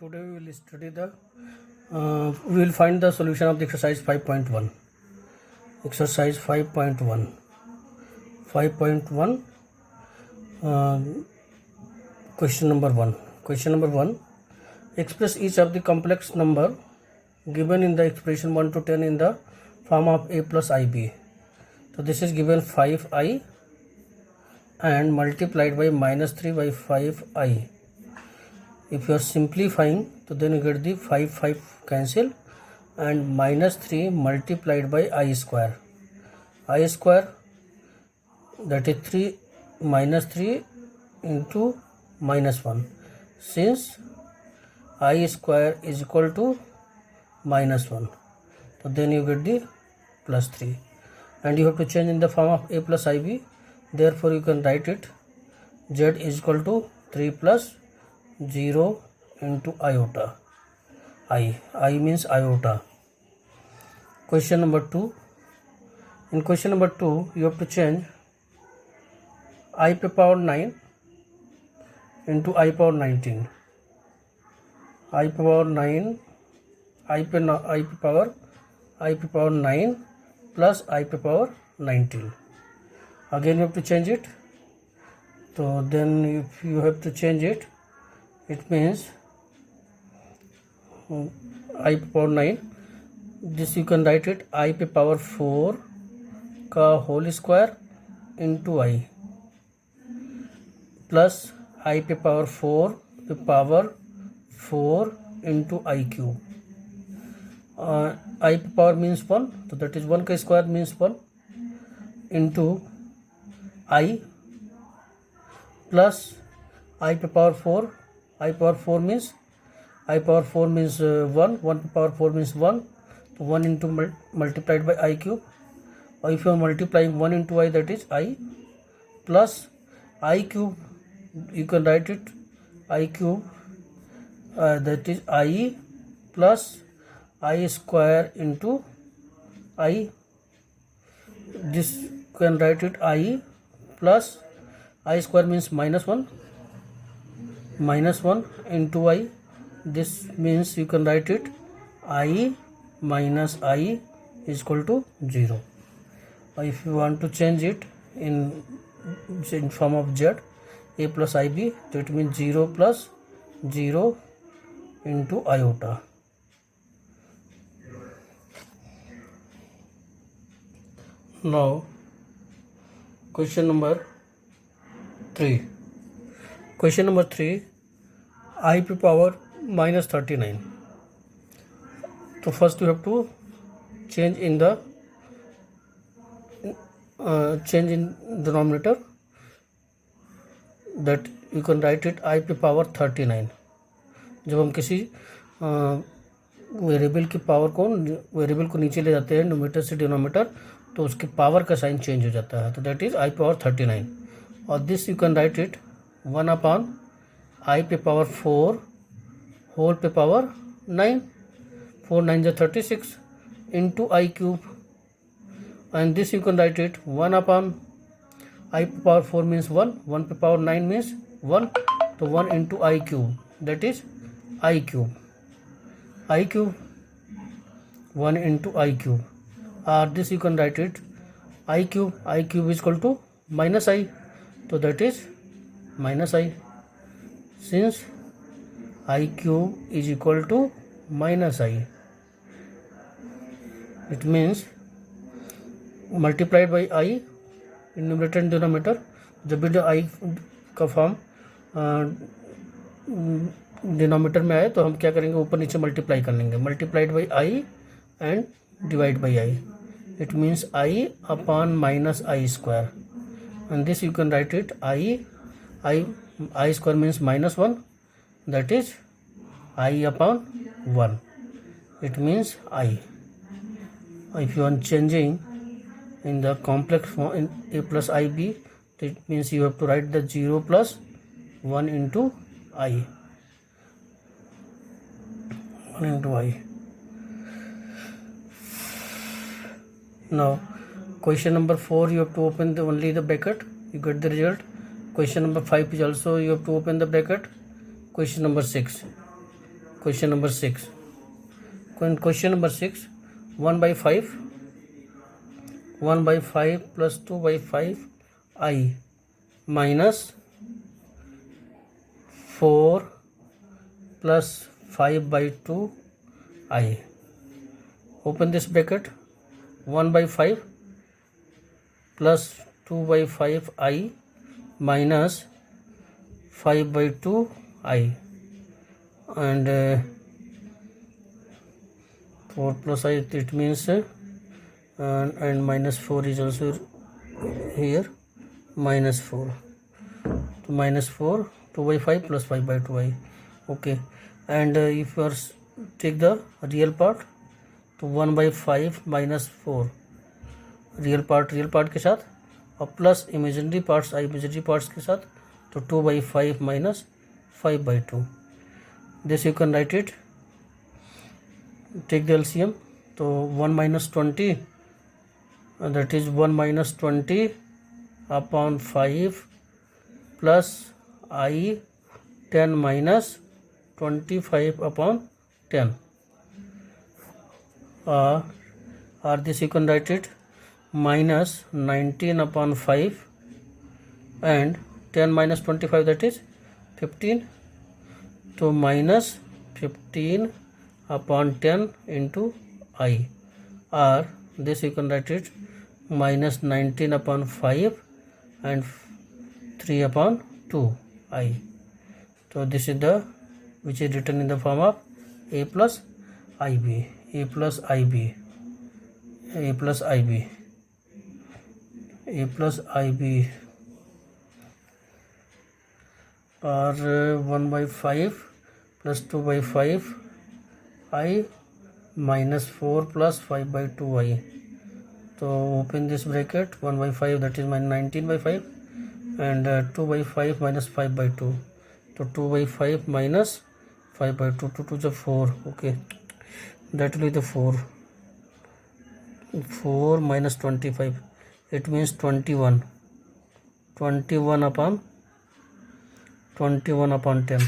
Today we will study we will find the solution of the exercise 5.1. Exercise 5.1. 5.1. Question number 1. Question number 1. Express each of the complex number given in the expression 1 to 10 in the form of a plus ib. So this is given 5i and multiplied by minus 3 by 5i. If you are simplifying, so then you get the 5 cancel and minus 3 multiplied by I square. I square, that is 3 minus 3 into minus 1. Since I square is equal to minus 1, so then you get the plus 3. And you have to change in the form of a plus ib. Therefore you can write it z is equal to 3 plus 0 into iota. I means iota. Question number 2. In question number 2, you have to change I power 9 into I power 19. I power 9, I power 9 plus I power 19. Again you have to change it. So then if you have to change it, it means I power 9. This you can write it I power 4 का whole square into I plus I power 4 power 4 into I cube. I power means 1, so that is 1 का square means 1 into I plus I power 4. I power 4 means 1, 1 power 4 means 1, so 1 into multiplied by I cube. Or if you are multiplying 1 into I, that is I plus I cube, you can write it I cube, that is I plus I square into I. This you can write it I plus I square means minus 1 into I. This means you can write it I minus I is equal to 0. If you want to change it in form of z, a plus ib, that means 0 plus 0 into iota. Now question number 3. Question number 3, I power minus 39. So first you have to change in the denominator, that you can write it I power 39. जब हम किसी variable की power को नीचे ले जाते हैं numerator से डिनोमिनेटर, तो उसके पावर का साइन चेंज हो जाता है, तो दैट इज I power 39. और this you can write it 1 upon I power 4 whole power 9, 4 9 is 36 into I cube, and this you can write it 1 upon I power 4 means 1, 1 power 9 means 1, so 1 into I cube, that is I cube, 1 into I cube, or this you can write it I cube is equal to minus I, so that is minus I. Since I cube is equal to minus I, it means multiplied by I in numerator and denominator. जब भी I का form denominator में आए तो हम क्या करेंगे, ऊपर नीचे मल्टीप्लाई कर लेंगे, multiplied by I and divide by I. It means I upon minus I square, and this you can write it I square means minus 1, that is I upon 1. It means I. If you are changing in the complex form in a plus ib, it means you have to write the 0 plus 1 into I. 1 into I. Now question number 4, you have to open only the bracket, you get the result. Question number 5 is also you have to open the bracket. Question number 6. Question number 6. Question number 6. 1 by 5. 1 by 5 plus 2 by 5 I minus 4 plus 5 by 2 I. Open this bracket. 1 by 5 plus 2 by 5 I minus 5 by 2 I, and 4 plus I, it means and minus 4 is also here, minus 4. So minus 4, 2 by 5 plus 5 by 2 I. Okay, and if you are take the real part, तो 1 by 5 minus 4 real part के साथ और plus imaginary parts के साथ, तो 2 by 5 minus 5 by 2. This you can write it. Take the LCM. तो 1 minus 20, that is 1 minus 20 upon 5 plus I 10 minus 25 upon 10. Or this you can write it minus 19 upon 5 and 10 minus 25, that is 15. So minus 15 upon 10 into I, or this you can write it minus 19 upon 5 and 3 upon 2 I. So this is the which is written in the form of A plus IB, A plus IB, A plus IB, A plus IB, or 1 by 5 plus 2 by 5 I minus 4 plus 5 by 2 I. So open this bracket. 1 by 5, that is minus 19 by 5, and 2 by 5 minus 5 by 2. So 2 by 5 minus 5 by 2, 2 to the 4. Okay, that will be the 4. 4 minus 25, it means 21. 21 upon 10.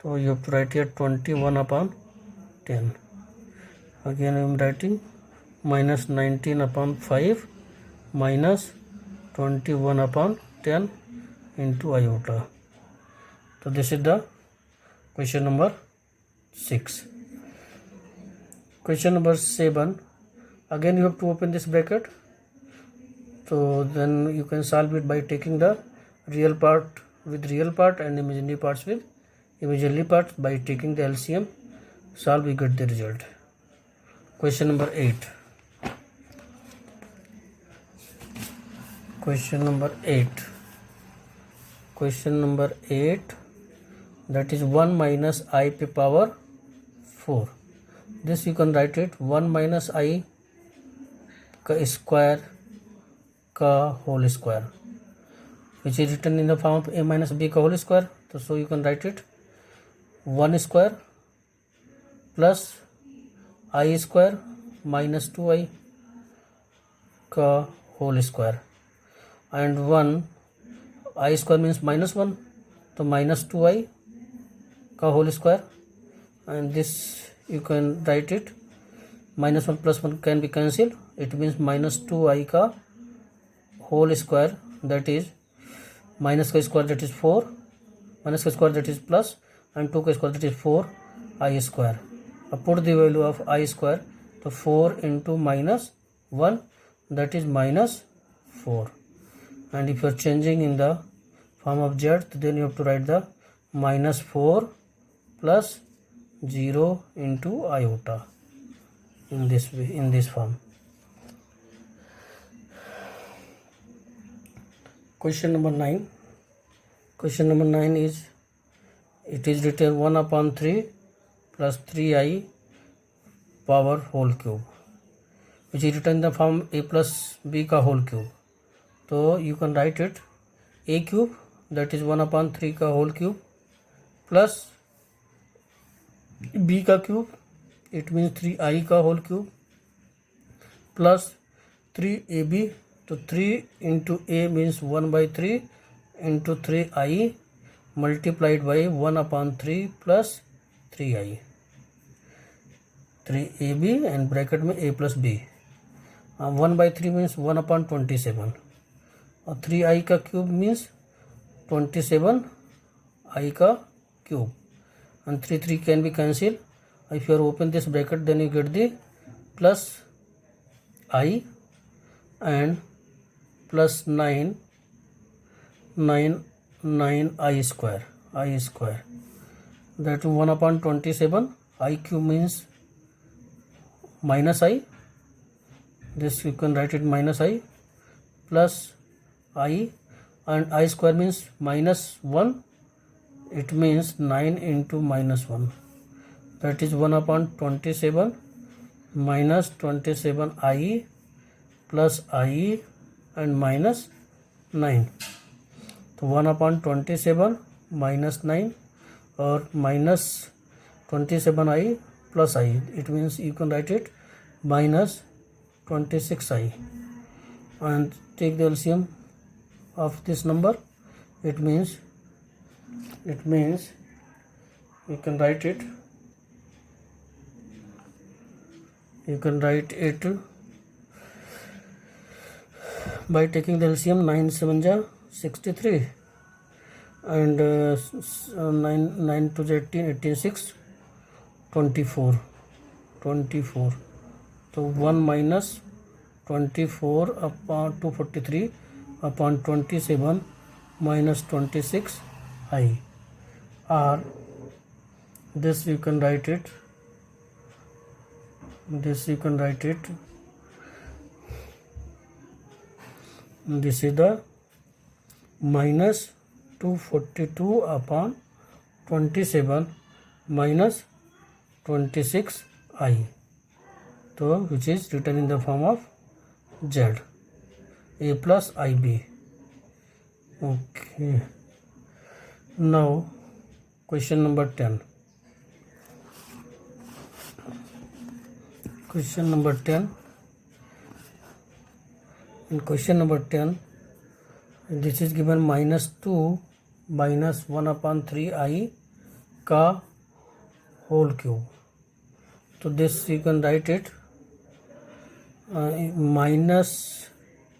So you have to write here 21 upon 10. Again I am writing minus 19 upon 5 minus 21 upon 10 into iota. So this is the question number 6. Question number 7. Again you have to open this bracket. So then you can solve it by taking the real part with real part and imaginary parts with imaginary parts. By taking the LCM, solve, we get the result. Question number 8. Question number 8. Question number 8, that is 1 minus I to power 4. This you can write it 1 minus I का square का whole square, which is written in the form of a minus b का whole square. तो so you can write it 1 square plus I square minus 2I का whole square, and 1 I square means minus 1, तो minus 2I का whole square, and this you can write it minus 1 plus 1 can be cancelled. It means minus 2I का whole square, that is minus का square, that is 4, minus का square, that is plus, and 2 का square, that is 4I square. Put the value of I square, so 4 into minus 1, that is minus 4. And if you are changing in the form of z, then you have to write the minus 4 plus 0 into iota in this way, in this form. Question number 9. Question number 9 is, it is written 1 upon 3 plus 3I power whole cube, which is written in the form a plus b का whole cube. So you can write it a cube, that is 1 upon 3 का whole cube, plus b का cube, it means 3I का whole cube, plus 3ab. तो 3 into a means 1 by 3 into 3I multiplied by 1 upon 3 plus 3i, 3ab and bracket में a plus b. 1/3 means 1/27 और 3i का cube means 27i का cube and 3 can be cancelled. If you are open this bracket then you get the plus I and plus 9 I square that 1/27 I cube means minus I, this you can write it minus I plus I and I square means minus 1, it means 9 into minus 1, that is 1/27 minus 27i plus I and minus 9. तो 1/27 minus 9 और minus 27i plus I, it means you can write it minus 26i and take the LCM of this number. It means you can write it by taking the LCM. 9 7 ja 63 and 9 to 18 18 6 24. So 1 minus 24 upon 243 upon 27 minus 26i, or this you can write it this is the minus 242 upon 27 minus 26i, so which is written in the form of z, a plus ib. Okay, now question number 10. In question number 10, this is given minus 2 minus 1/3i का whole cube. So this you can write it minus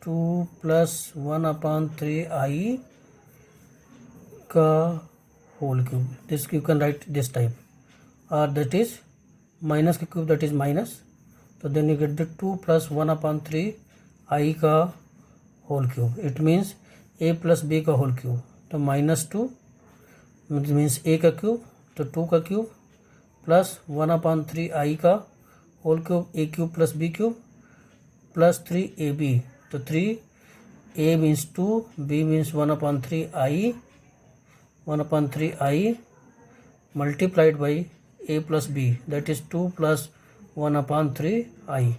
2 plus 1/3i का whole cube. This you can write this type, or that is minus का cube, that is minus. So then you get the 2 plus 1/3i का whole cube. It means a plus b का whole cube. तो minus 2 means a का cube, तो 2 का cube plus 1/3i का whole cube, a cube plus b cube plus 3ab. तो 3a means 2, b means 1/3i multiplied by a plus b, that is 2 plus 1/3i,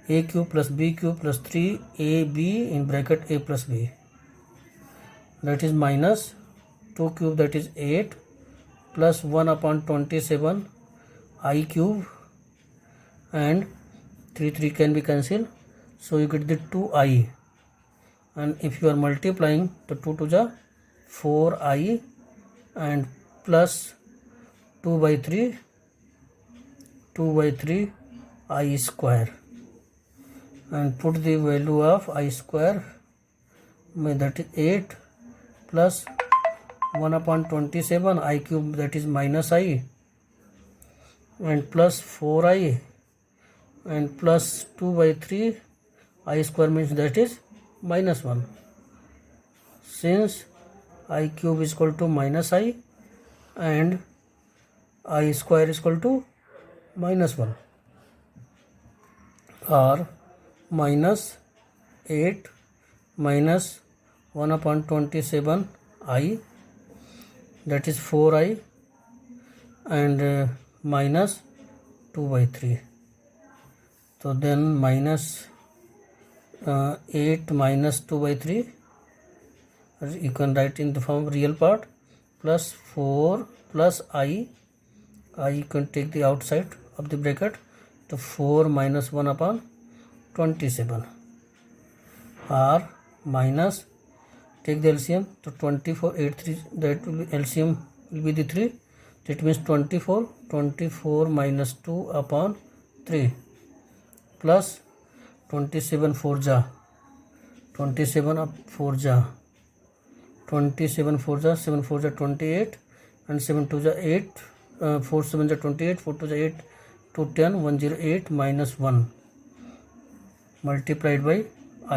a cube plus b cube plus 3ab in bracket a plus b, that is minus 2 cube, that is 8 plus 1/27 I cube and 3 can be cancelled, so you get the 2i, and if you are multiplying the 2 to the 4i and plus 2/3 I square, and put the value of I square, that is 8 plus 1/27 I cube, that is minus I, and plus 4i and plus 2/3 I square means that is minus 1. Since I cube is equal to minus I and I square is equal to minus 1, or minus 8 minus 1/27 I, that is 4i, and minus 2/3. So then minus 8 minus 2/3, you can write in the form of real part, plus 4 plus I you can take the outside of the bracket, to 4 minus 1/27, or minus, take the LCM, to 24 8 3, that will be LCM will be the 3, It means 24 minus 2 upon 3 plus 27 4 जा 27 up 4 जा 27 4 जा 7 4 जा 28 and 7 2 जा 8 4 7 जा 28 4 2 जा 8 2 10 108 minus 1 multiplied by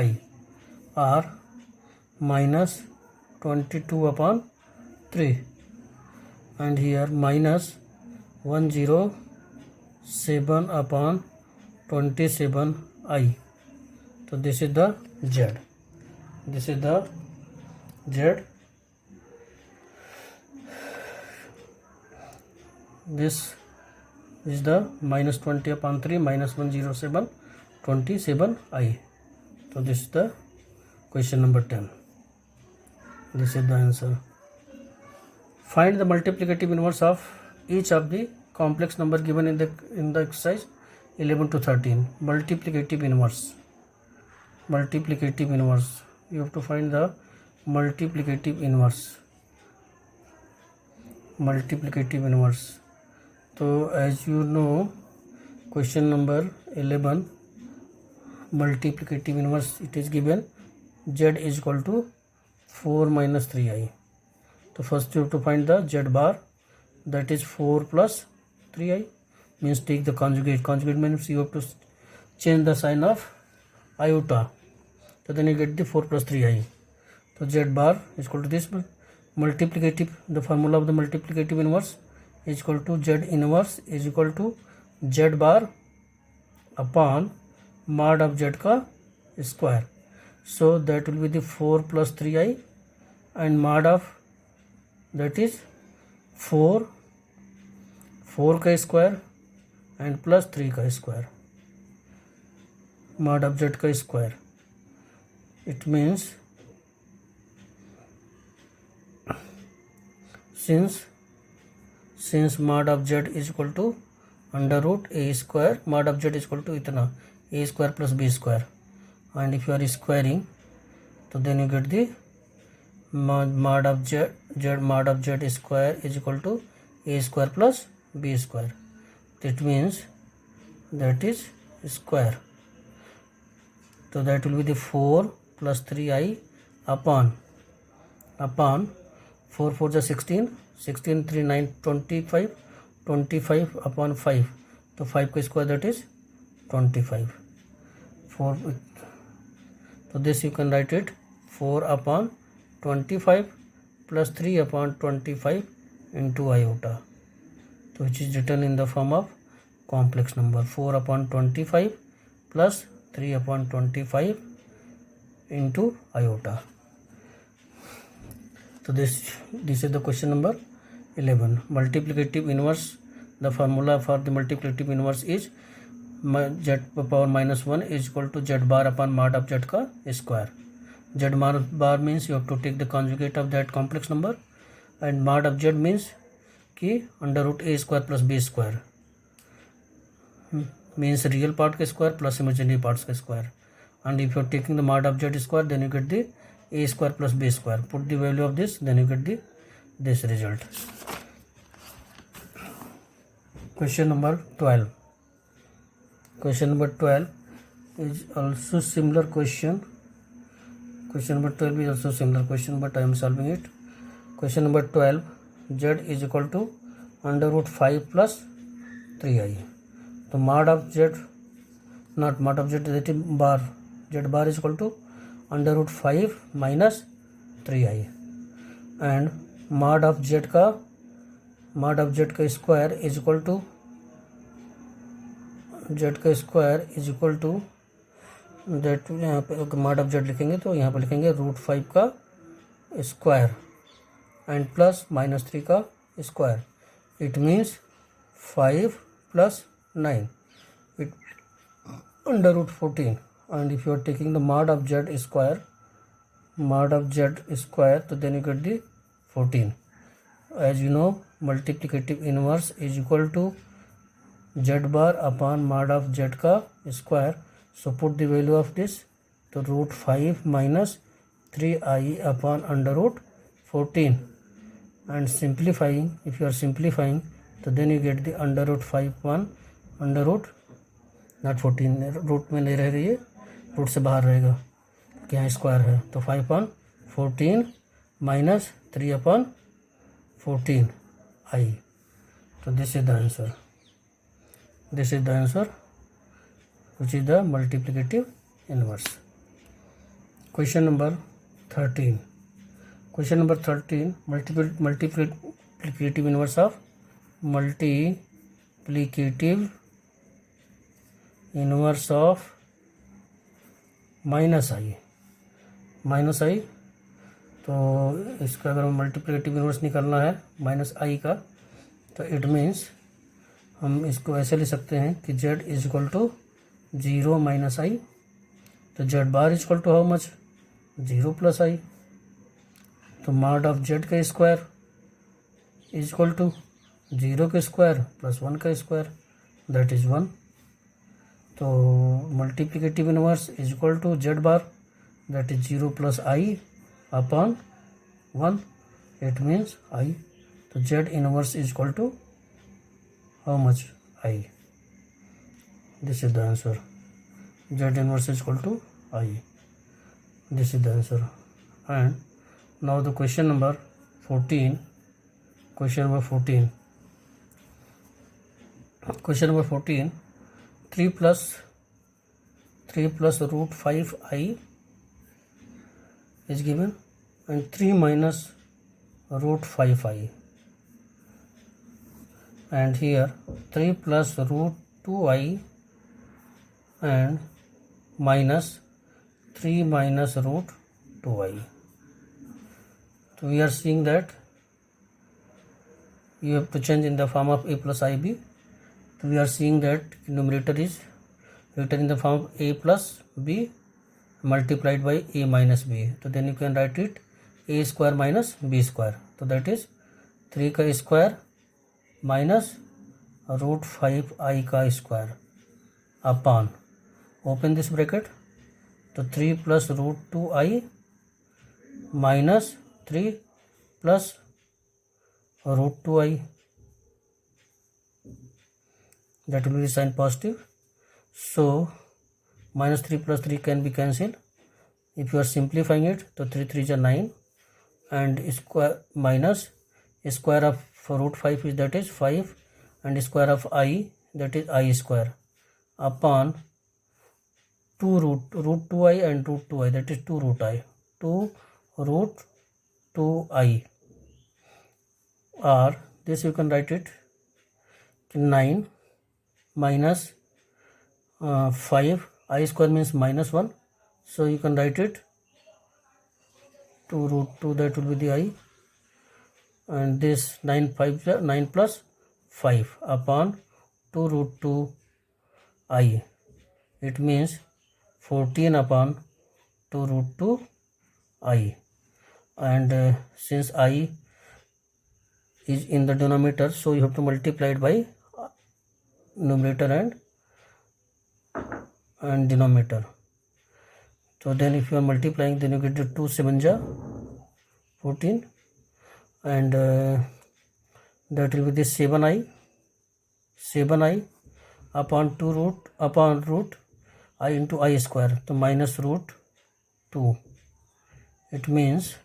I or minus 22 upon 3 and here minus 107 upon 27I. So this is the Z. This is the Z. This is the minus 20 upon 3 minus 107 27I. So this is the question number 10. This is the answer. Find the multiplicative inverse of each of the complex number given in the exercise 11 to 13. Multiplicative inverse. Multiplicative inverse. You have to find the multiplicative inverse. Multiplicative inverse. So as you know, question number 11, multiplicative inverse, it is given Z is equal to 4 minus 3I. So first you have to find the Z bar, that is 4 plus 3I, means take the conjugate. Conjugate means you have to change the sign of iota. So then you get the 4 plus 3I. So Z bar is equal to this multiplicative, the formula of the multiplicative inverse is equal to Z inverse is equal to Z bar upon mod of Z ka square. So that will be the 4 plus 3I and mod of that is 4 का square and plus 3 का square, mod of Z का square. It means since mod of Z is equal to under root a square, mod of Z is equal to itna a square plus b square, and if you are squaring, so then you get the mod of Z mod of Z square is equal to a square plus b square. That means that is square. So that will be the 4 plus 3I upon 4 4 is 16, 16 3 9 25, 25 upon 5. So 5 ka square, that is 25. 4. So this you can write it 4 upon 25 plus 3 upon 25 into iota, so which is written in the form of complex number 4 upon 25 plus 3 upon 25 into iota. So this is the question number 11. Multiplicative inverse, the formula for the multiplicative inverse is Z power minus 1 is equal to Z bar upon mod of Z ka square. Z bar means you have to take the conjugate of that complex number, and mod of Z means कि under root a square plus b square, means real part का square plus imaginary parts का square, and if you are taking the mod of Z square, then you get the a square plus b square. Put the value of this, then you get this result. Question number 12. Question number 12 is also similar question. Question number 12 is also similar question, but I am solving it. Question number 12, Z is equal to under root 5 plus 3I. So mod of Z, not mod of Z, that is bar, Z bar is equal to under root 5 minus 3I, and mod of Z का square is equal to Z का square is equal to that, यहाँ पे mod of Z लिखेंगे तो यहाँ पे लिखेंगे root 5 का square and plus minus 3 का square. It means 5 plus 9, it under root 14, and if you are taking the mod of Z square, so then you get the 14. As you know, multiplicative inverse is equal to Z bar upon mod of Z ka square. So put the value of this, to root 5 minus 3I upon under root 14 and simplifying, if you are simplifying, तो then you get the under root 5/1 under root not 14, root में नहीं रह रही है, root से बाहर रहेगा क्योंकि यहाँ स्क्वायर है, तो 5/14 minus 3/14 I. So this is the answer. This is the answer, which is the multiplicative inverse. Question number 13. Question number 13, multiplicative inverse of minus i. तो इसका अगर मल्टीप्लिकेटिव इन्वर्स निकालना है माइनस आई का, तो इट मीन्स हम इसको ऐसे ले सकते हैं कि z is equal to 0 minus i. तो z bar is equal to how much, 0 plus i. तो मॉड ऑफ z का स्क्वायर इज इक्वल टू 0 का स्क्वायर प्लस 1 का स्क्वायर, दैट इज 1. तो multiplicative inverse is equal to z bar, that is 0 plus i upon 1. It means i. तो z inverse is equal to how much, i. This is the answer. z inverse is equal to I. This is the answer. And now the question number 14. Question number 14. 3 plus root 5I is given, and 3 minus root 5I. And here 3 plus root 2I and minus 3 minus root 2I. So we are seeing that you have to change in the form of a plus ib. So we are seeing that numerator is written in the form of a plus b multiplied by a minus b. So then you can write it a square minus b square. So that is 3 का square minus root 5i का square upon, open this bracket, तो 3 plus root 2i minus 3 plus root 2i, that will be sign positive. So minus 3 plus 3 can be cancelled. If you are simplifying it, तो 3 3 is 9, and square minus square of root 5 is, that is 5, and square of I, that is I square, upon 2 root 2i and root 2i, that is 2 root I, 2 root 2i. Or this you can write it 9 minus 5, I square means minus 1, so you can write it 2 root 2, that will be the I, and this 9 plus 5 upon 2 root 2 I. It means 14 upon 2 root 2 I. And since I is in the denominator, so you have to multiply it by numerator and denominator. So then if you are multiplying, then you get the 2 7 ja 14, and that will be this 7i upon 2 root I into I square, so minus root 2. It means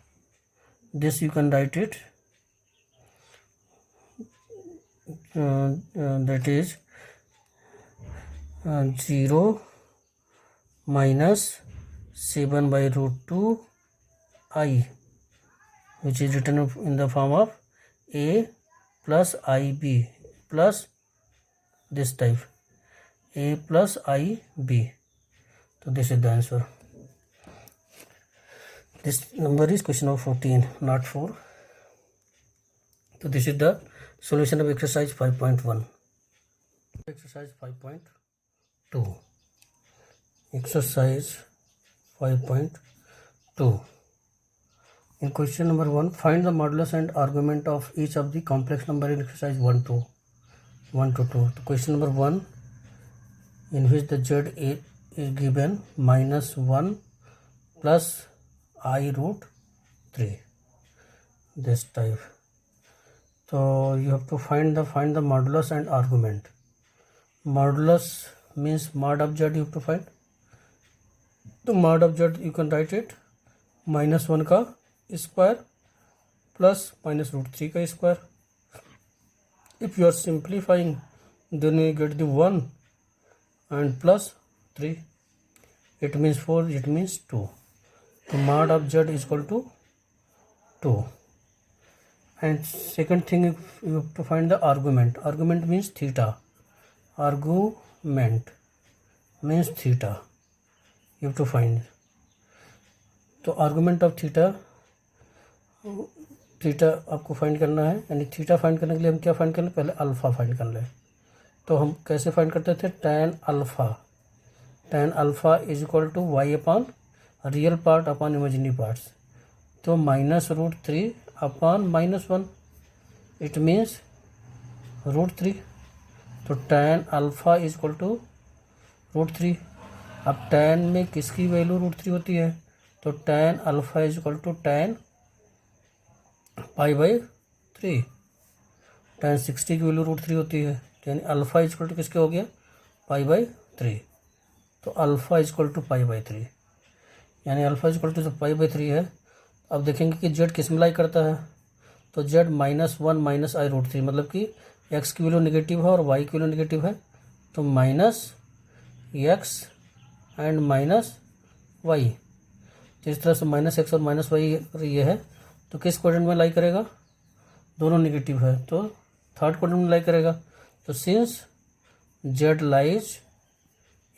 this you can write it that is 0 minus 7 by root 2 I, which is written in the form of a plus ib plus this type a plus ib. So this is the answer. This number is question number 14, not 4. So this is the solution of exercise 5.1. Exercise 5.2. Exercise 5.2. In question number 1, find the modulus and argument of each of the complex number in exercise 1 to 2. So question number 1, in which the z is given minus 1 plus I root 3, this type. So you have to find the modulus and argument. Modulus means mod of z you have to find. तो mod of z you can write it -1 का square plus -√3 का square. If you are simplifying, then you get the 1 and plus 3. It means 4, it means 2. So mod of z is equal to 2. And second thing, you have to find the argument. Argument means theta. Argument means theta. You have to find. तो argument of theta आपको find करना है. यानी theta find करने के लिए हम क्या फाइंड कर लें, पहले अल्फ़ा फाइंड कर लें. तो हम कैसे फाइंड करते थे, tan alpha is equal to y upon real part upon imaginary parts. तो -√3 अपॉन -1, इट मीन्स √3. तो tan alpha is equal to √3. अब tan में किसकी वैल्यू √3 होती है, तो tan alpha is equal to tan π/3. tan 60 की वैल्यू √3 होती है, यानी अल्फ़ा इज इक्वल टू किसके हो गया, π/3. तो अल्फ़ा इज इक्वल टू π/3, यानी अल्फ़ा इज इक्वल टू जो π/3 है. अब देखेंगे कि जेड किस में लाई करता है, तो जेड -1 - i√3, मतलब कि एक्स की वैल्यू नेगेटिव है और वाई की वैल्यू नेगेटिव है. तो -x एंड -y, जिस तरह से -x और -y ये है, तो किस क्वाड्रेंट में लाई करेगा, दोनों नेगेटिव है, तो थर्ड क्वाड्रेंट में लाई करेगा. तो since Z lies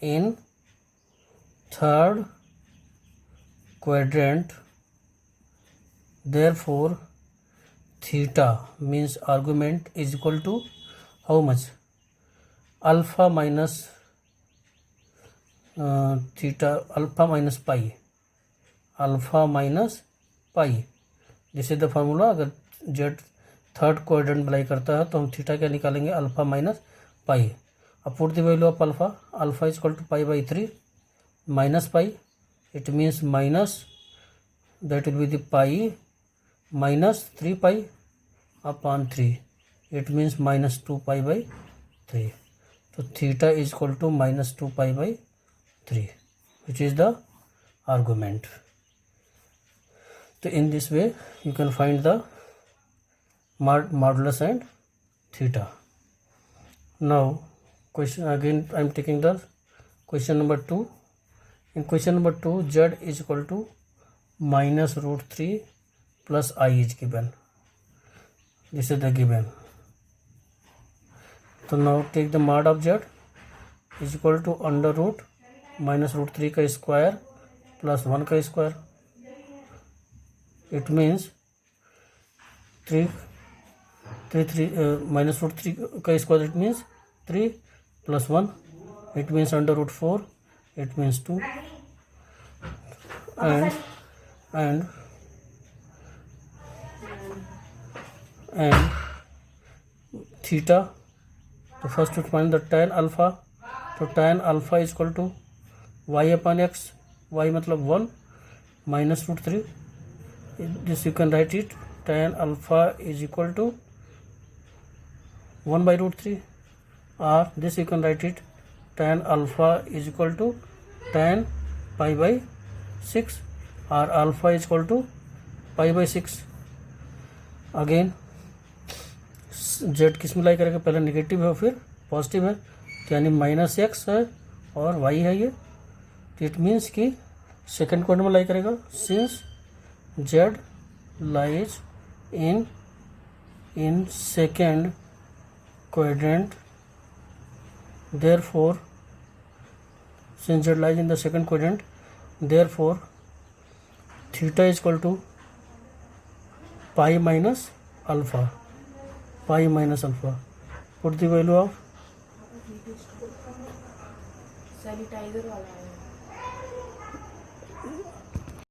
in third quadrant, therefore theta means argument is equal to how much, alpha minus theta, alpha minus pi. This is the formula. अगर जेड थर्ड क्वाड्रेंट में लाई करता है तो हम थीटा क्या निकालेंगे, अल्फा माइनस पाई. अब put the value of alpha is equal to π/3 minus pi. It means minus, that will be the pi minus 3 pi upon 3. It means -2 π/3. So theta is equal to -2 π/3, which is the argument. So in this way you can find the modulus and theta. Now question again, I am taking the question number 2. In question number 2, z is equal to -√3 plus I is given. This is the given. So now take the mod of z is equal to under root -√3 का square plus 1 का square. It means -√3 का square, it means 3 plus 1, it means under root 4, it means 2. And theta, तो first to find the tan alpha. तो tan alpha is equal to y upon x, y मतलब 1 minus √3. This you can write it, tan alpha is equal to 1/√3, or this you can write it, tan alpha is equal to tan π/6, or alpha is equal to π/6. Again Z किस में लाई करेगा, पहले negative है फिर positive है, यानी -x है और y है ये. इट मीन्स कि सेकेंड क्वाड्रेंट में लाई करेगा. Since Z lies in second quadrant, therefore since z lies in the second quadrant, therefore theta is equal to pi minus alpha. Put the value of sanitiser वाला है.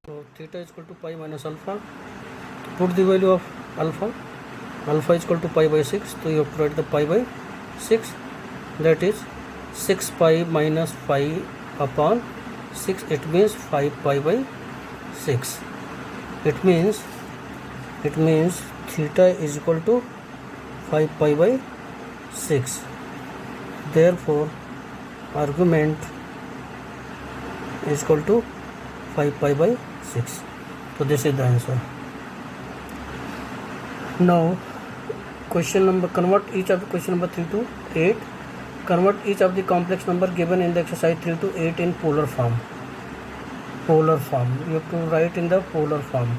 So theta is equal to pi minus alpha. Put the value of alpha. Alpha is equal to π/6. So you have to write the π/6. That is 6 pi minus 5 upon 6. It means 5 pi/6. It means theta is equal to 5 pi by 6. Therefore argument is equal to 5 pi by 6. So this is the answer. Now question number, convert each of the question number 3 to 8. Convert each of the complex number given in the exercise 3 to 8 in polar form. Polar form, you have to write in the polar form.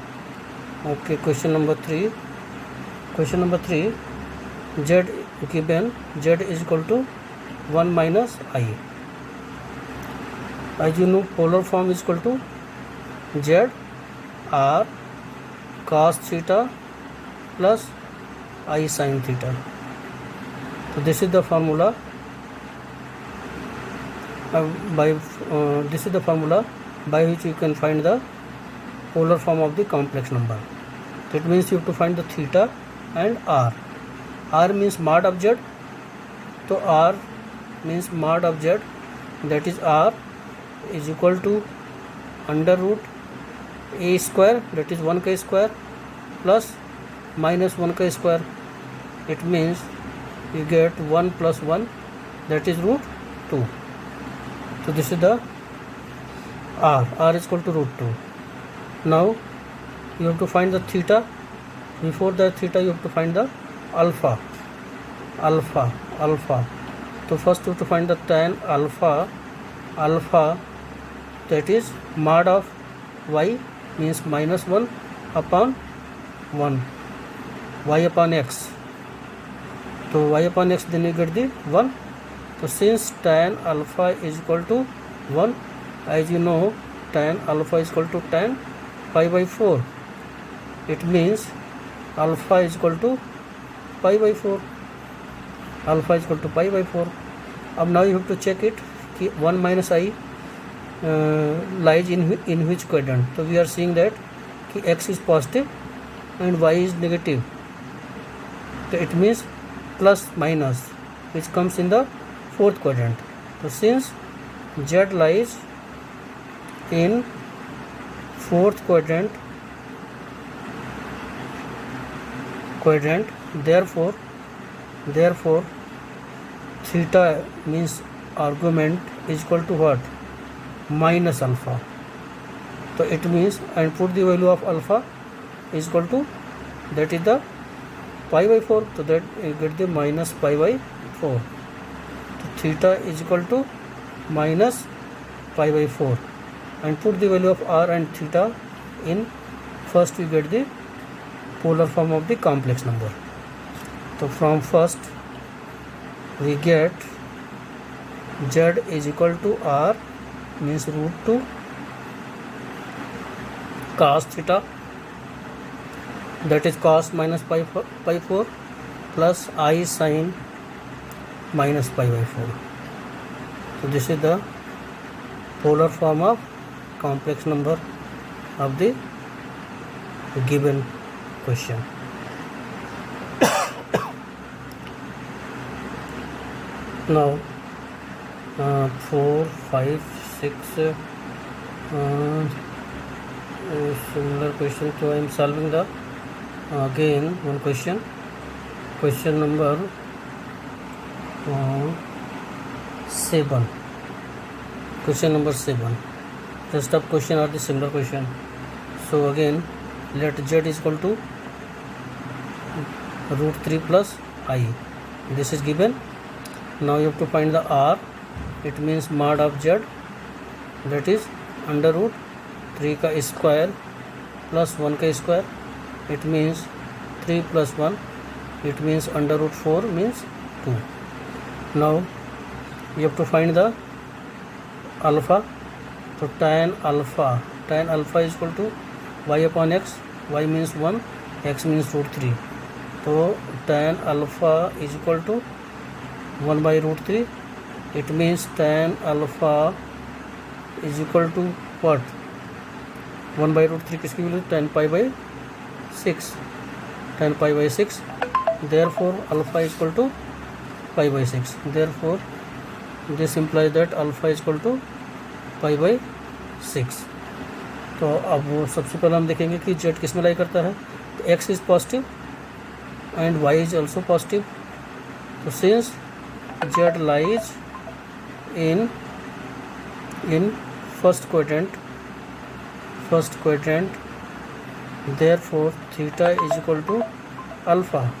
Okay, question number 3. Question number 3, z given, z is equal to 1 minus I. As you know, polar form is equal to z r cos theta plus I sin theta. So this is the formula. This is the formula by which you can find the polar form of the complex number. That means you have to find the theta and r. R means mod of z. So r means mod of z, that is r is equal to under root a square, that is 1k square plus minus 1k square. It means you get 1 plus 1, that is root 2. So this is the r is equal to root 2. Now you have to find the theta. Before the theta you have to find the alpha. So first you have to find the tan alpha. That is mod of y, means minus 1 upon 1, y upon x. So y upon x, then you get the 1. So since tan alpha is equal to 1, as you know, tan alpha is equal to tan pi by 4. It means alpha is equal to pi by 4. Alpha is equal to pi by 4. Now you have to check it. 1 minus I lies in which quadrant. So we are seeing that x is positive and y is negative. So it means plus minus, which comes in the fourth quadrant. So since z lies in fourth quadrant, therefore theta means argument is equal to what? Minus alpha. So it means, and put the value of alpha is equal to, that is the pi by 4. So that you get the minus pi by 4. So theta is equal to minus pi by 4, and put the value of r and theta in. First we get the polar form of the complex number. So from first we get z is equal to r, means root 2 cos theta, that is cos minus pi 4 plus I sin minus pi by 4. So this is the polar form of complex number of the given question. Now 4, 5, 6 similar question. So I am solving the again one question. Question number 7. Question number 7. Rest of question are the similar question. So again, let z is equal to root 3 plus I. This is given. Now you have to find the r. It means mod of z, that is under root 3 ka square plus 1 ka square. It means 3 plus 1. It means under root 4 means 2. Now you have to find the alpha. So tan alpha is equal to y upon x. Y means 1, x means root 3. So tan alpha is equal to 1 by root 3. It means tan alpha is equal to what? 1 by root 3 किसकी value? tan pi by 6. Tan pi by 6. Therefore alpha is equal to pi by 6. Therefore this implies that alpha is equal to pi by 6. तो अब वो सबसे पहले हम देखेंगे कि z किस में लाई करता है. तो x is positive and y is also positive. So since z lies in first quadrant, therefore theta is equal to alpha.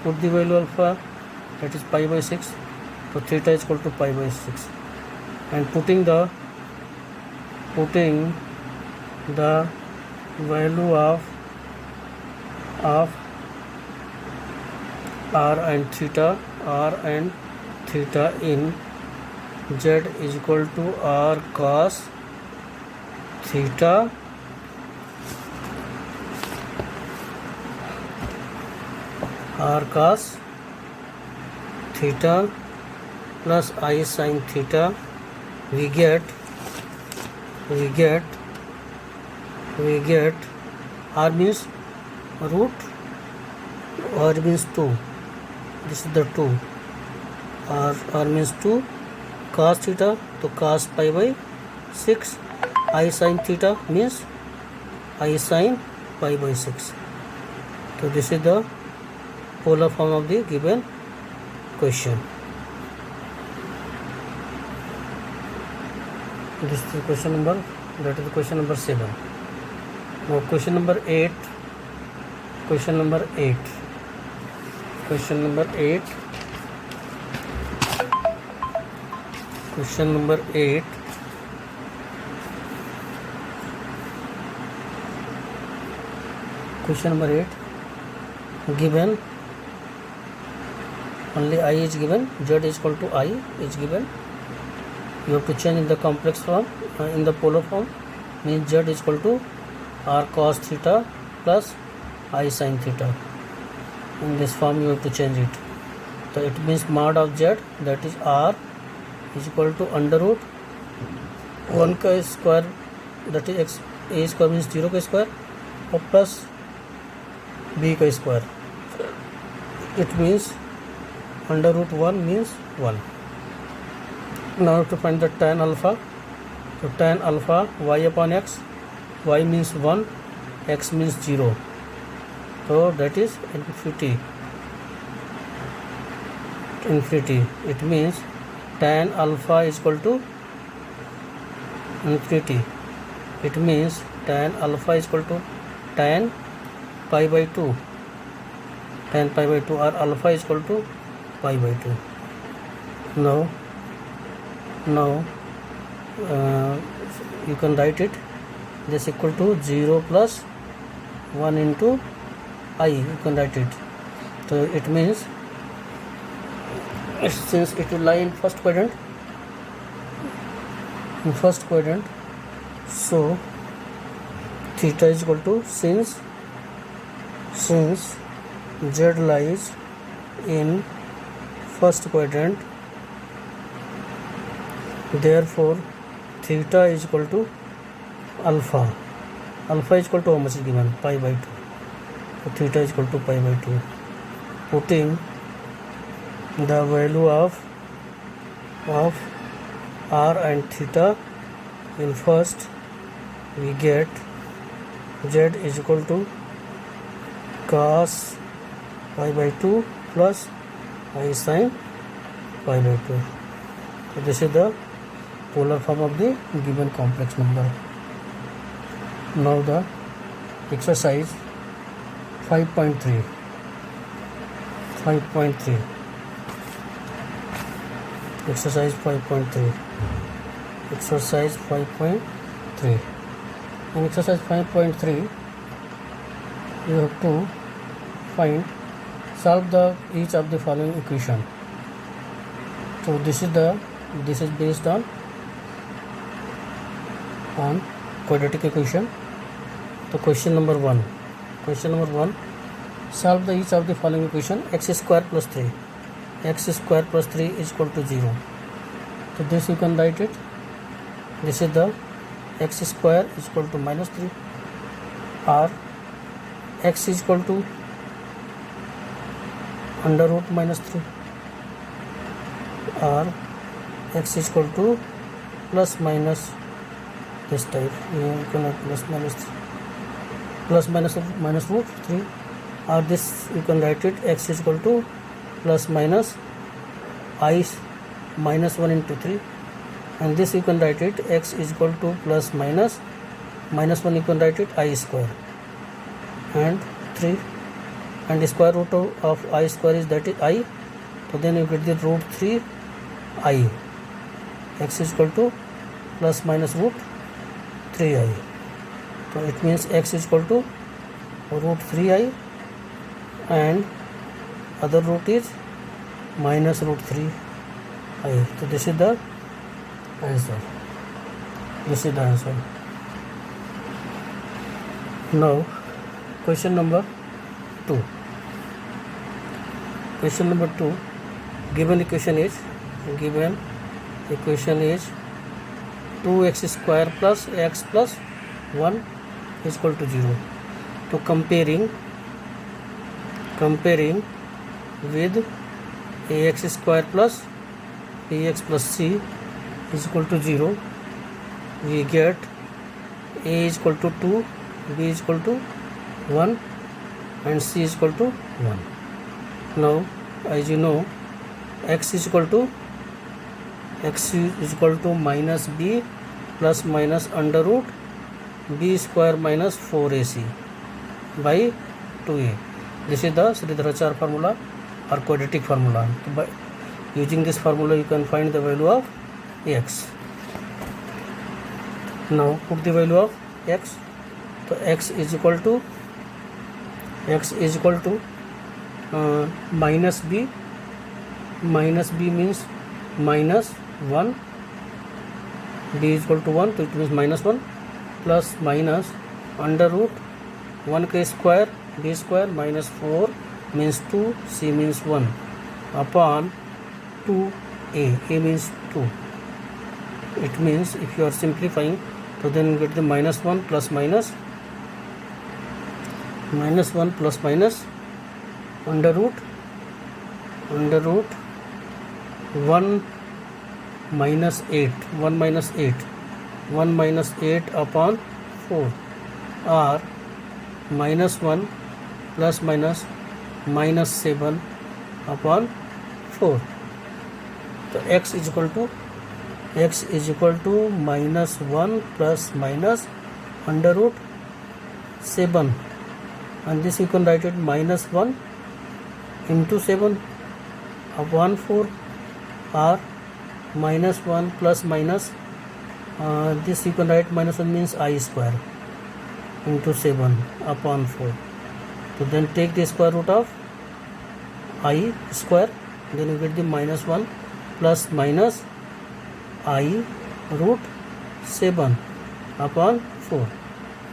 Put the value alpha, that is pi by 6. So theta is equal to pi by 6, and putting the value of r and theta in z is equal to r cos theta plus I sin theta, we get r means root, r means 2, this is the 2, r means 2, cos theta, to cos pi by 6, I sin theta means I sin pi by 6. So this is the polar form of the given question. This is question number, that is question number 7. Now question number 8. Question number 8. Question number 8. Question number 8. Question number 8. Given only I is given, z is equal to I is given. You have to change in the complex form, in the polar form, means z is equal to r cos theta plus I sin theta. In this form you have to change it. So it means mod of z, that is r, is equal to under root 1 ka square, that is x, a square means 0 ka square, or plus b ka square. It means under root 1 means 1. Now to find the tan alpha. So tan alpha y upon x, y means 1, x means 0. So that is infinity. It means tan alpha is equal to infinity. It means tan alpha is equal to tan pi by 2. Tan pi by 2, or alpha is equal to pi by 2. Now you can write it, this equal to 0 plus 1 into I, you can write it. So it means, since it will lie in first quadrant, so theta is equal to, since z lies in first quadrant, therefore theta is equal to alpha. Alpha is equal to how much is given? Pi by 2. So theta is equal to pi by 2. Putting the value of r and theta in first, we get z is equal to cos pi by 2 plus I sin pi by 2. So this is the polar form of the given complex number. Now the exercise 5.3. Exercise 5.3. Exercise 5.3. In exercise 5.3, you have to solve each of the following equation. So this is based on quadratic equation. So question number 1, solve each of the following equation. X square plus 3 is equal to 0. So this you can write it, this is the x square is equal to minus 3, or x is equal to under root minus 3, or x is equal to plus minus this type. You can have plus minus 3, plus minus root 3, or this you can write it x is equal to plus minus I minus 1 into 3, and this you can write it x is equal to plus minus 1 you can write it I square and 3, and the square root of I square is that is I, so then you get the root 3 I. X is equal to plus minus root 3I, so it means x is equal to root 3I and other root is minus root 3I. So this is the answer. Now question number 2. Given equation is 2x square plus x plus 1 is equal to 0. So comparing with ax square plus bx plus c is equal to 0, we get a is equal to 2, b is equal to 1 and c is equal to 1. Now as you know, x is equal to minus b plus minus under root b square minus 4ac by 2a. This is the Sridharacharya formula or quadratic formula. So by using this formula you can find the value of x. Now put the value of x. So x is equal to minus b means minus 1, b is equal to 1, so it means minus 1 plus minus under root 1k square b square minus 4 means 2, c means 1 upon 2a, a means 2. It means if you are simplifying, so then you get the minus 1 plus minus under root 1 minus 8 upon 4 or minus 1 plus minus 7 upon 4. So x is equal to minus 1 plus minus under root 7, and this you can write it minus 1 into 7 upon 4 or minus 1 plus minus this you can write minus 1 means I square into 7 upon 4. So then take the square root of I square, then you get the minus 1 plus minus I root 7 upon 4.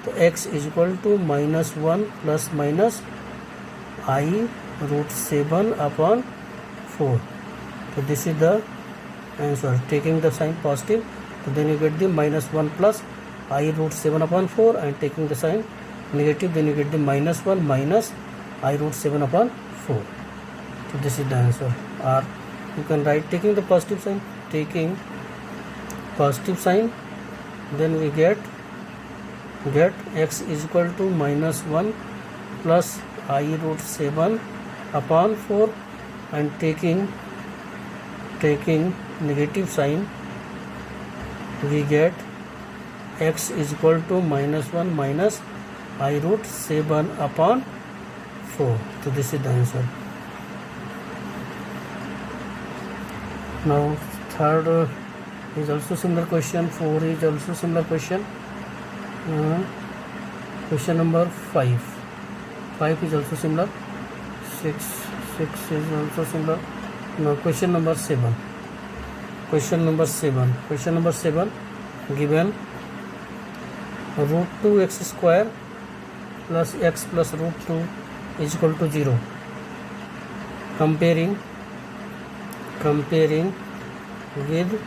So x is equal to minus 1 plus minus I root 7 upon 4. So this is the answer. Taking the sign positive, so then you get the minus 1 plus I root 7 upon 4, and taking the sign negative, then you get the minus 1 minus I root 7 upon 4. So this is the answer. Or you can write taking the positive sign, then we get x is equal to minus 1 plus I root 7 upon 4, and taking negative sign, we get x is equal to minus 1 minus I root 7 upon 4. So this is the answer. Now third is also similar question, 4 is also similar question. Question number 5 is also similar, 6 is also similar. Now question number 7 given root 2x square plus x plus root 2 is equal to 0. Comparing with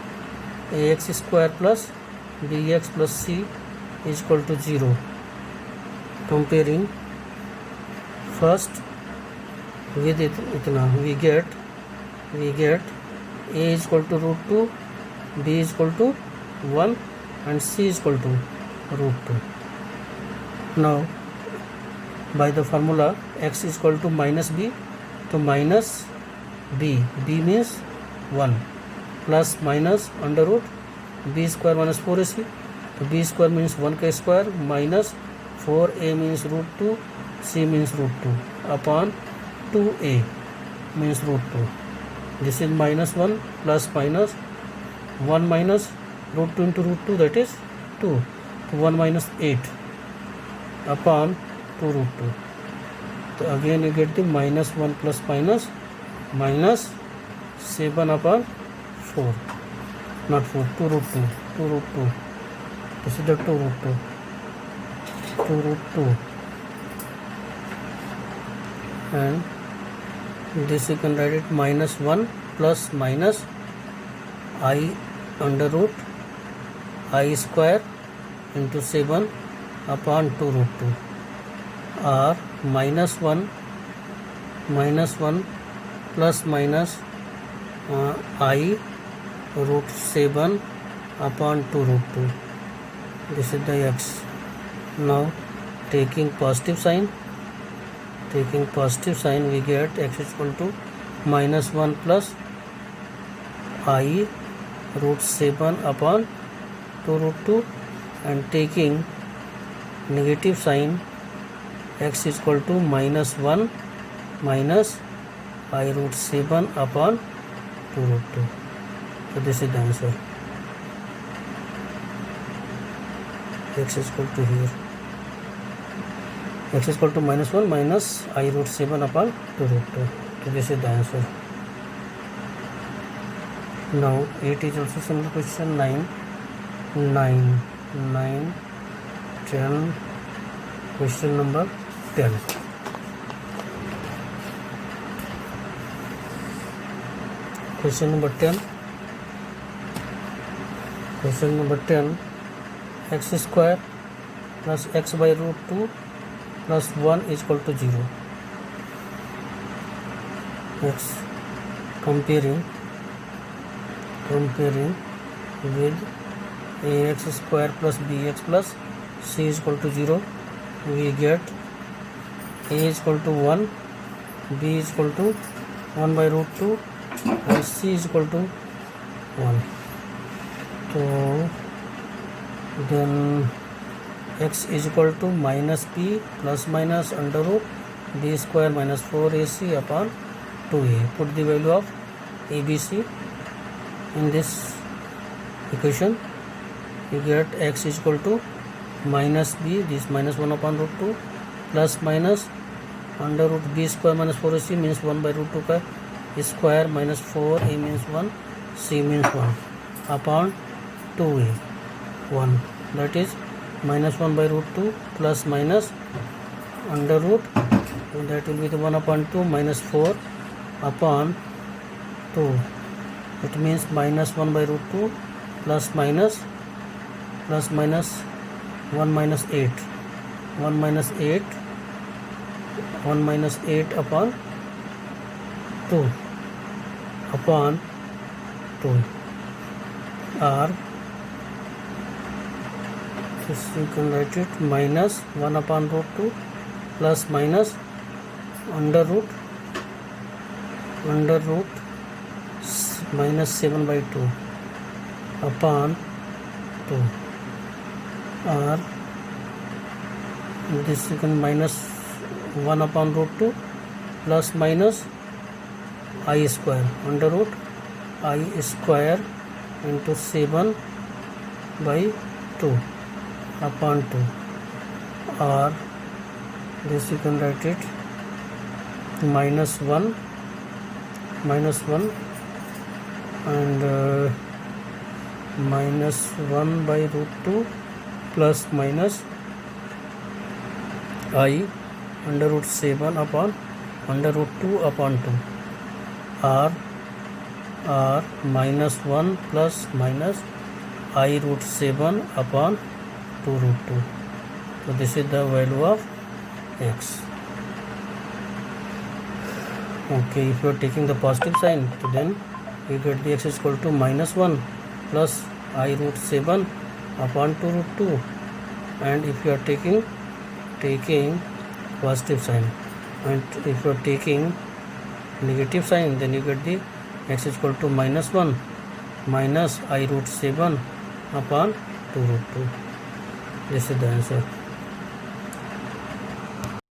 ax square plus bx plus c is equal to 0. Comparing first with itna, we get a is equal to root 2, b is equal to 1 and c is equal to root 2. Now by the formula x is equal to minus b, तो minus b, b means 1 plus minus under root b square minus 4ac, तो b square means 1 का square minus 4a means root 2, c means root 2 upon 2a means root 2. This is minus 1 plus minus 1 minus root 2 into root 2 that is 2, तो 1 minus 8 upon 2 root 2. तो again you get the minus 1 plus minus minus 7 upon 4, not 4, 2 root 2, 2 root 2. This is the 2 root 2, 2 root 2. And this you can write it minus 1 plus minus I under root I square into 7 upon 2 root 2, or minus 1 plus minus I root 7 upon 2 root 2. This is the x. Now taking positive sign we get x is equal to minus 1 plus I root 7 upon 2 root 2, and taking negative sign x is equal to minus 1 minus I root 7 upon 2 root 2. So this is the answer. X is equal to here. X is equal to minus 1 minus I root 7 upon 2 root 2. So this is the answer. Now 8 is also similar question. 9, 10. Question number 10. Question number 10. Question number 10. X square plus x by root 2 plus 1 is equal to 0. X comparing with ax square plus bx plus c is equal to 0. We get a is equal to 1, b is equal to 1 by root 2, and c is equal to 1. So then x is equal to minus b plus minus under root b square minus 4ac upon 2a. Put the value of abc in this equation. You get x is equal to minus b, this minus 1 upon root 2, plus minus under root b square minus 4ac means 1 by root 2 का square minus 4a means 1, c means 1 upon 2a 1, that is minus 1 by root 2 plus minus under root, so that will be the 1 upon 2 minus 4 upon 2. It means minus 1 by root 2 plus minus 1 minus 8, 1 minus 8 upon 2 upon 2, or this you can write it minus 1 upon root 2 plus minus under root minus 7 by 2 upon 2, or this you can minus 1 upon root 2 plus minus I square under root I square into 7 by 2 upon 2, or this you can write it minus 1 and minus 1 by root 2 plus minus I under root 7 upon under root 2 upon 2, or minus 1 plus minus I root 7 upon 2 root 2. So this is the value of x. Okay, if you are taking the positive sign, so then you get the x is equal to minus 1 plus I root 7 upon 2 root 2, and if you are taking positive sign, and if you are taking negative sign, then you get the x is equal to -1 minus I root 7 upon 2 root 2. This is the answer.